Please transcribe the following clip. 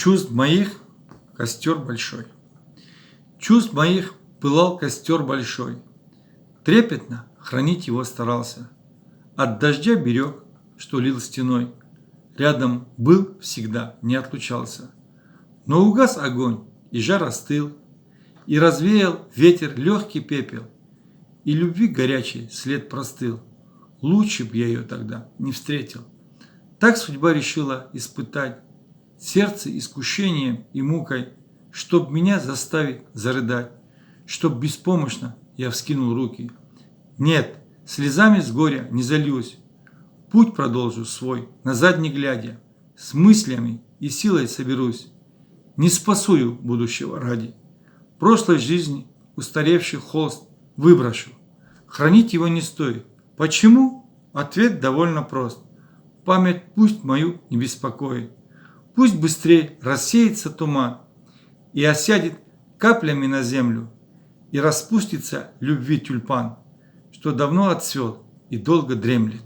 Чувств моих костер большой. Чувств моих пылал костер большой. Трепетно хранить его старался. От дождя берег, что лил стеной. Рядом был всегда, не отлучался. Но угас огонь, и жар остыл, и развеял ветер легкий пепел, и любви горячий след простыл. Лучше б я ее тогда не встретил. Так судьба решила испытать сердце искушением и мукой, чтоб меня заставить зарыдать, чтоб беспомощно я вскинул руки. Нет, слезами с горя не зальюсь, путь продолжу свой, назад не глядя, с мыслями и силой соберусь. Не спасую будущего ради, прошлой жизни устаревший холст выброшу. Хранить его не стоит. Почему? Ответ довольно прост. Память пусть мою не беспокоит. Пусть быстрее рассеется туман и осядет каплями на землю, и распустится любви тюльпан, что давно отцвел и долго дремлет.